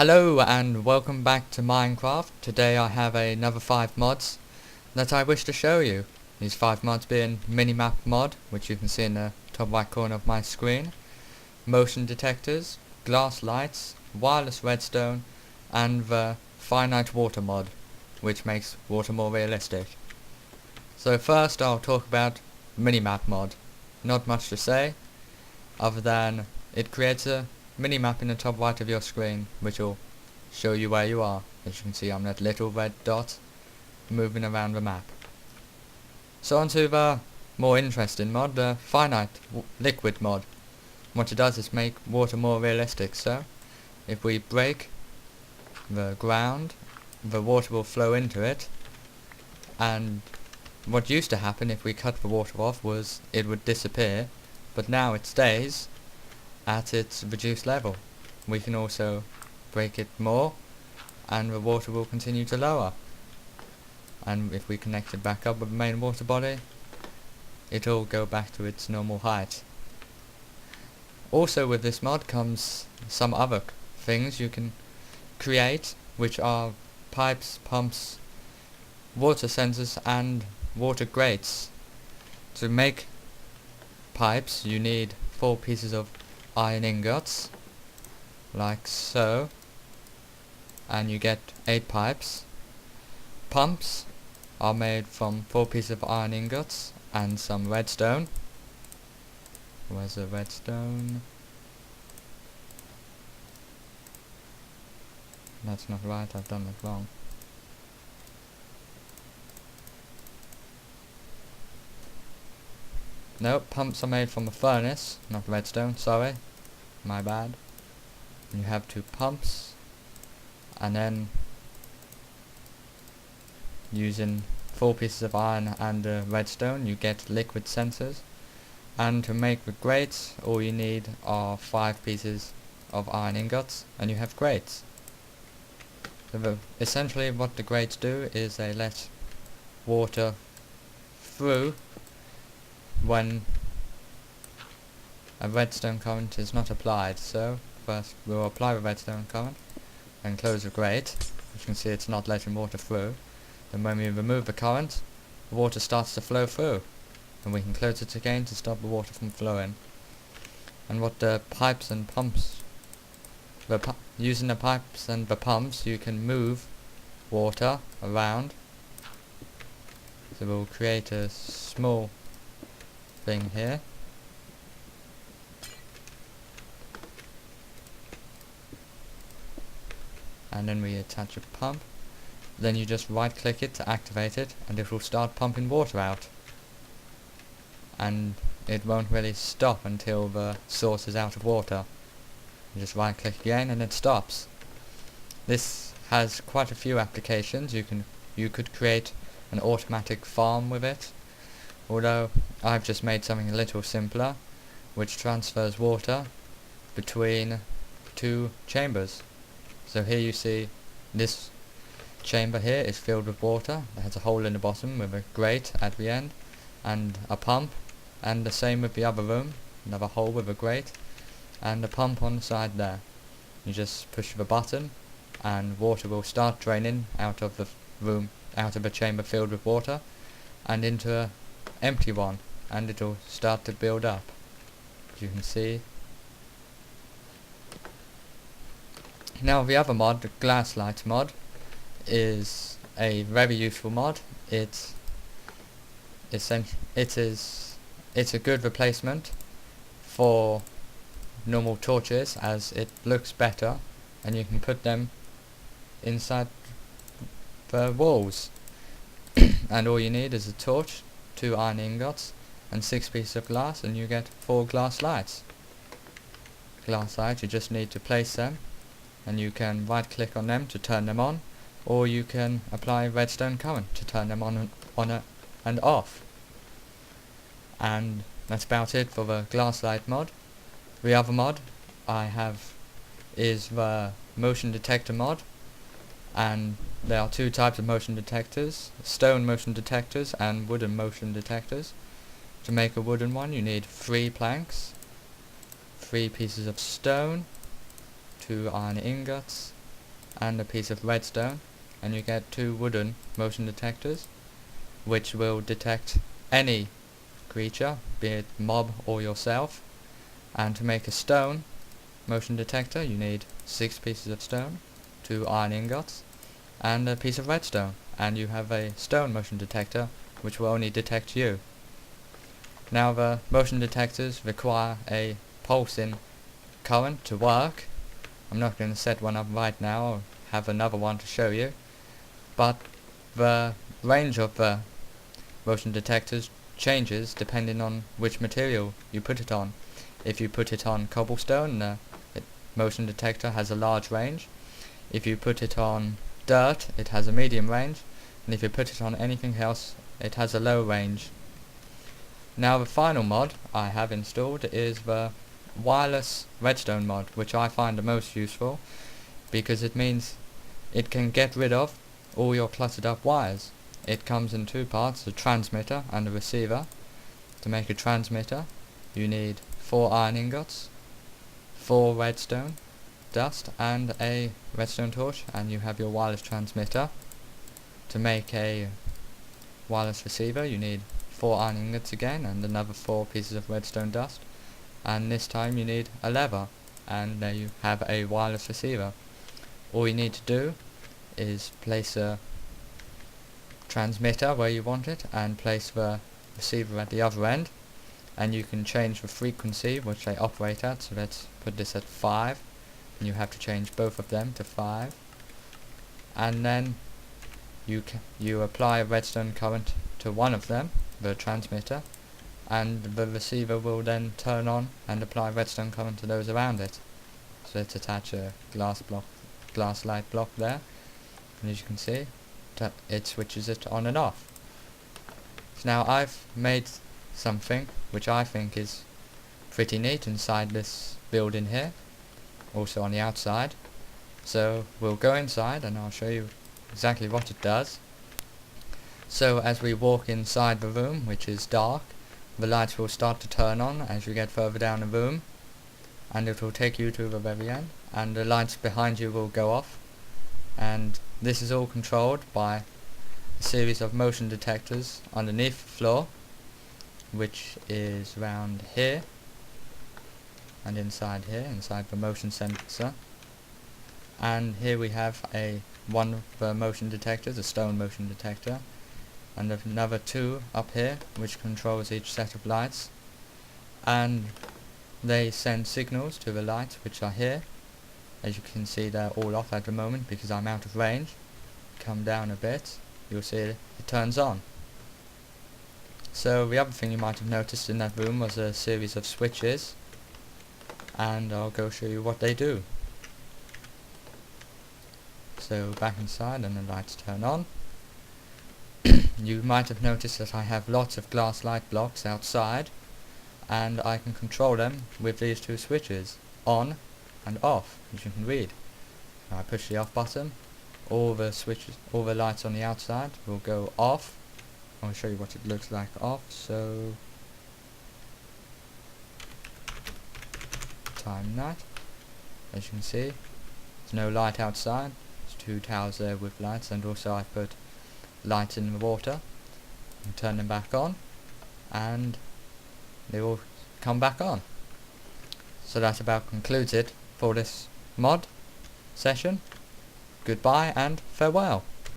Hello and welcome back to Minecraft. Today I have another 5 mods that I wish to show you. These 5 mods being minimap mod, which you can see in the top right corner of my screen, motion detectors, glass lights, wireless redstone, and the finite water mod, which makes water more realistic. So first I'll talk about minimap mod. Not much to say, other than it creates a minimap in the top right of your screen, which will show you where you are. As you can see, I'm that little red dot moving around the map. So onto the more interesting mod, the finite liquid mod. What it does is make water more realistic. So if we break the ground, the water will flow into it, and what used to happen if we cut the water off was it would disappear, but now it stays at its reduced level. We can also break it more and the water will continue to lower, and if we connect it back up with the main water body, it'll go back to its normal height. Also with this mod comes some other things you can create, which are pipes, pumps, water sensors and water grates. To make pipes you need 4 pieces of iron ingots, like so, and you get 8 pipes. Pumps are made from 4 pieces of iron ingots and some redstone. Where's the redstone? That's not right, I've done it wrong. Nope, pumps are made from a furnace, not redstone, sorry. My bad. You have 2 pumps, and then using 4 pieces of iron and redstone you get liquid sensors. And to make the grates all you need are 5 pieces of iron ingots and you have grates. So essentially what the grates do is they let water through when a redstone current is not applied. So first we'll apply the redstone current and close the grate. As you can see, it's not letting water through. Then when we remove the current, the water starts to flow through, and we can close it again to stop the water from flowing. And what the pipes and pumps, using the pipes and the pumps you can move water around. So we'll create a small thing here, and then we attach a pump. Then you just right click it to activate it and it will start pumping water out, and it won't really stop until the source is out of water. You just right click again and it stops. This has quite a few applications. You could create an automatic farm with it, although I've just made something a little simpler, which transfers water between 2 chambers. So here you see this chamber here is filled with water. It has a hole in the bottom with a grate at the end and a pump, and the same with the other room, another hole with a grate and a pump on the side there. You just push the button and water will start draining out of the room, out of a chamber filled with water and into an empty one, and it'll start to build up, as you can see. Now the other mod, the glass light mod, is a very useful mod. It's a good replacement for normal torches, as it looks better and you can put them inside the walls. And all you need is a torch, 2 iron ingots and 6 pieces of glass, and you get 4 glass lights. Glass lights, you just need to place them, and you can right click on them to turn them on, or you can apply redstone current to turn them on and off. And that's about it for the glass light mod. The other mod I have is the motion detector mod, and there are 2 types of motion detectors: stone motion detectors and wooden motion detectors. To make a wooden one you need 3 planks, 3 pieces of stone, 2 iron ingots, and a piece of redstone, and you get 2 wooden motion detectors, which will detect any creature, be it mob or yourself. And to make a stone motion detector, you need 6 pieces of stone, 2 iron ingots, and a piece of redstone, and you have a stone motion detector which will only detect you. Now the motion detectors require a pulsing current to work. I'm not going to set one up right now, I'll have another one to show you, but the range of the motion detectors changes depending on which material you put it on. If you put it on cobblestone, the motion detector has a large range. If you put it on dirt, it has a medium range, and if you put it on anything else, it has a low range. Now the final mod I have installed is the wireless redstone mod, which I find the most useful because it means it can get rid of all your cluttered up wires. It comes in 2 parts, the transmitter and the receiver. To make a transmitter, you need 4 iron ingots, 4 redstone dust, and a redstone torch, and you have your wireless transmitter. To make a wireless receiver, you need 4 iron ingots again, and another 4 pieces of redstone dust, and this time you need a lever, and there you have a wireless receiver. All you need to do is place a transmitter where you want it, and place the receiver at the other end, and you can change the frequency which they operate at. So let's put this at 5, and you have to change both of them to 5, and then you apply a redstone current to one of them, the transmitter, and the receiver will then turn on and apply redstone current to those around it. So let's attach a glass light block there, and as you can see, it switches it on and off. So now I've made something which I think is pretty neat inside this building here, also on the outside. So we'll go inside and I'll show you exactly what it does. So as we walk inside the room, which is dark, the lights will start to turn on as you get further down the room, and it will take you to the very end, and the lights behind you will go off, and this is all controlled by a series of motion detectors underneath the floor, which is around here and inside here, inside the motion sensor. And here we have one of the motion detectors, a stone motion detector, and another 2 up here which controls each set of lights, and they send signals to the lights which are here. As you can see, they're all off at the moment because I'm out of range. Come down a bit, you'll see it turns on. So the other thing you might have noticed in that room was a series of switches, and I'll go show you what they do. So back inside, and the lights turn on. You might have noticed that I have lots of glass light blocks outside, and I can control them with these 2 switches, on and off, as you can read. Now I push the off button, all the lights on the outside will go off. I'll show you what it looks like off. So time that. As you can see, there's no light outside. There's 2 towers there with lights, and also I put lights in the water and turn them back on, and they will come back on. So that about concludes it for this mod session. Goodbye and farewell.